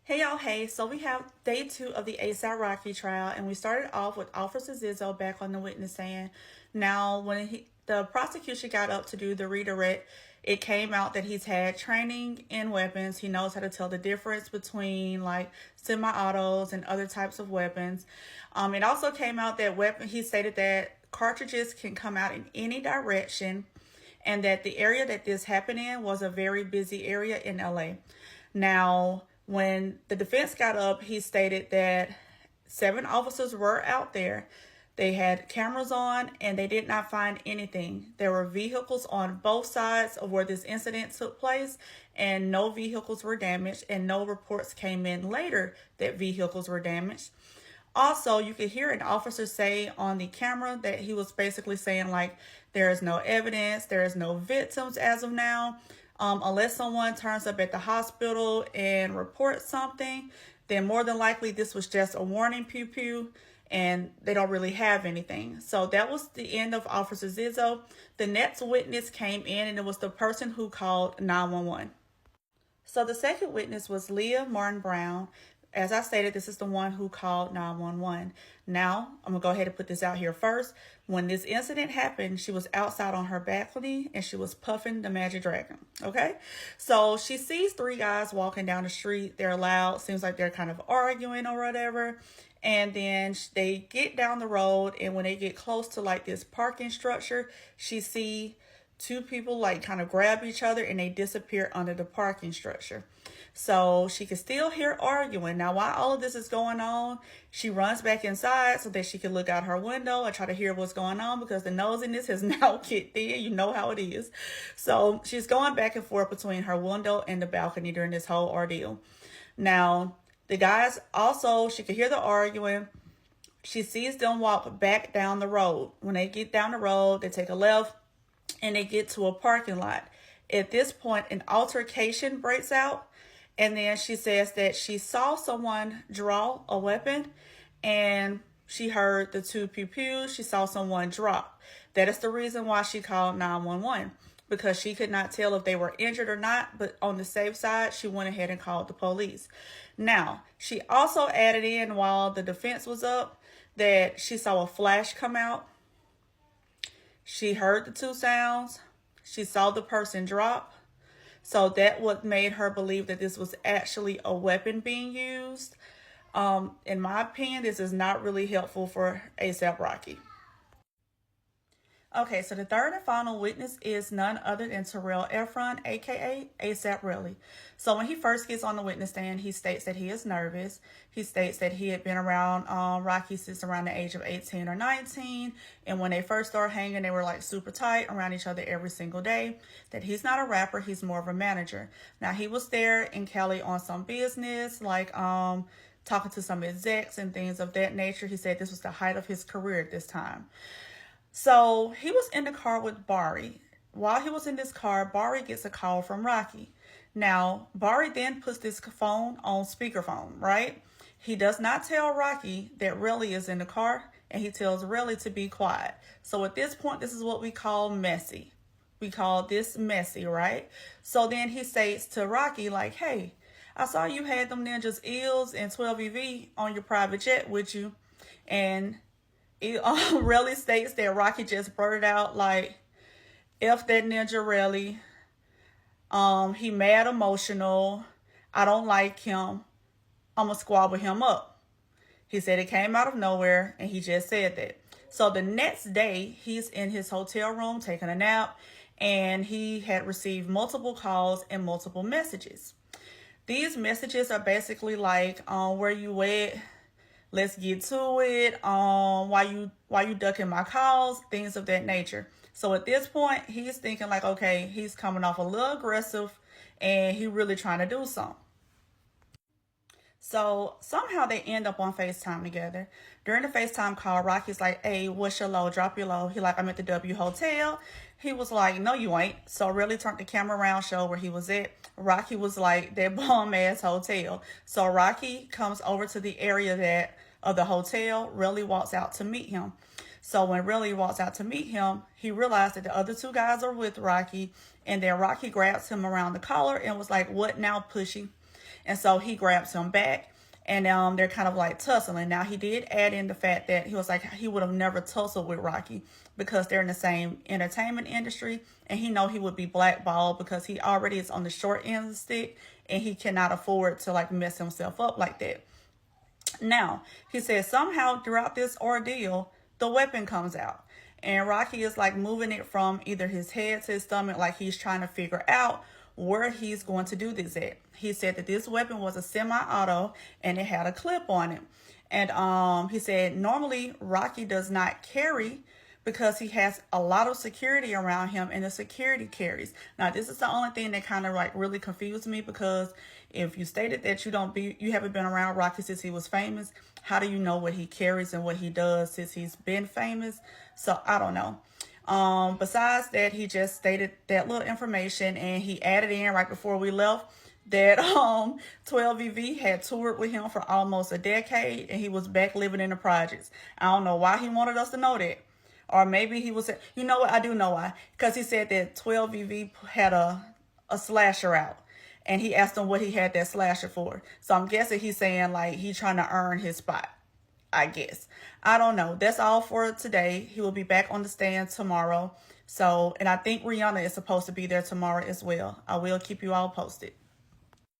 Hey y'all, hey. So we have day 2 of the ASAP Rocky trial, and we started off with Officer Zizzo back on the witness stand. Now, when the prosecution got up to do the redirect, it came out that he's had training in weapons. He knows how to tell the difference between like semi-autos and other types of weapons. It also came out that he stated that cartridges can come out in any direction, and that the area that this happened in was a very busy area in LA. Now, when the defense got up, he stated that 7 officers were out there. They had cameras on and they did not find anything. There were vehicles on both sides of where this incident took place, and no vehicles were damaged, and no reports came in later that vehicles were damaged. Also, you could hear an officer say on the camera that he was basically saying, like, there is no evidence, there is no victims as of now. Unless someone turns up at the hospital and reports something, then more than likely this was just a warning pew pew and they don't really have anything. So that was the end of Officer Zizzo. The next witness came in, and it was the person who called 911. So the second witness was Leah Martin Brown. As I stated, this is the one who called 911. Now, I'm going to go ahead and put this out here first. When this incident happened, she was outside on her balcony and she was puffing the Magic Dragon. Okay? So she sees 3 guys walking down the street. They're loud. Seems like they're kind of arguing or whatever. And then they get down the road, and when they get close to like this parking structure, she see 2 people like kind of grab each other and they disappear under the parking structure. So she can still hear arguing. Now, while all of this is going on, she runs back inside so that she can look out her window and try to hear what's going on, because the nosiness has now kicked in. You know how it is. So she's going back and forth between her window and the balcony during this whole ordeal. Now, the guys also, she could hear the arguing. She sees them walk back down the road. When they get down the road, they take a left and they get to a parking lot. At this point, an altercation breaks out, and then she says that she saw someone draw a weapon and she heard the 2 pew-pews. She saw someone drop. That is the reason why she called 911, because she could not tell if they were injured or not, but on the safe side, she went ahead and called the police. Now, she also added in, while the defense was up, that she saw a flash come out. She heard the 2 sounds. She saw the person drop. So that what made her believe that this was actually a weapon being used. In my opinion, this is not really helpful for ASAP Rocky. Okay, so the third and final witness is none other than Terrell Efron, aka ASAP Rocky. So when he first gets on the witness stand, he states that he is nervous. He states that he had been around Rocky since around the age of 18 or 19. And when they first started hanging, they were like super tight around each other every single day. That he's not a rapper, he's more of a manager. Now, he was there in Cali on some business, like talking to some execs and things of that nature. He said this was the height of his career at this time. So he was in the car with Bari. While he was in this car, Bari gets a call from Rocky. Now, Bari then puts this phone on speakerphone, right? He does not tell Rocky that Relly is in the car, and he tells Relly to be quiet. So at this point, this is what we call messy. We call this messy, right? So then he says to Rocky, like, hey, I saw you had them Ninjas Eels and 12EV on your private jet with you. And it really states that Rocky just blurted out, like, F that ninja Relly. He mad emotional. I don't like him. I'm going to squabble him up. He said it came out of nowhere, and he just said that. So the next day, he's in his hotel room taking a nap, and he had received multiple calls and multiple messages. These messages are basically like, where you at? Let's get to it. Why you ducking my calls? Things of that nature. So at this point, he's thinking like, okay, he's coming off a little aggressive and he really trying to do something. So somehow they end up on FaceTime together. During the FaceTime call, Rocky's like, hey, what's your low? Drop your low. He like, I'm at the W Hotel. He was like, no, you ain't. So really turned the camera around, showed where he was at. Rocky was like, that bum ass hotel. So Rocky comes over to the area of the hotel. Relly walks out to meet him. So when Relly walks out to meet him, he realized that the other 2 guys are with Rocky. And then Rocky grabs him around the collar and was like, what now, pushy? And so he grabs him back, and they're kind of like tussling. Now, he did add in the fact that he was like, he would have never tussled with Rocky because they're in the same entertainment industry, and he know he would be blackballed because he already is on the short end of the stick, and he cannot afford to like mess himself up like that. Now, he says somehow throughout this ordeal, the weapon comes out. And Rocky is like moving it from either his head to his stomach, like he's trying to figure out where he's going to do this at. He said that this weapon was a semi-auto and it had a clip on it. And he said normally Rocky does not carry because he has a lot of security around him, and the security carries. Now, this is the only thing that kind of like really confused me, because if you stated that you haven't been around Rocky since he was famous, how do you know what he carries and what he does since he's been famous? So I don't know. Besides that, he just stated that little information, and he added in right before we left that 12VV had toured with him for almost a decade, and he was back living in the projects. I don't know why he wanted us to know that. Or maybe he was, you know what, I do know why. Because he said that 12VV had a slasher out. And he asked him what he had that slasher for. So I'm guessing he's saying like he's trying to earn his spot, I guess. I don't know. That's all for today. He will be back on the stand tomorrow. So, and I think Rihanna is supposed to be there tomorrow as well. I will keep you all posted.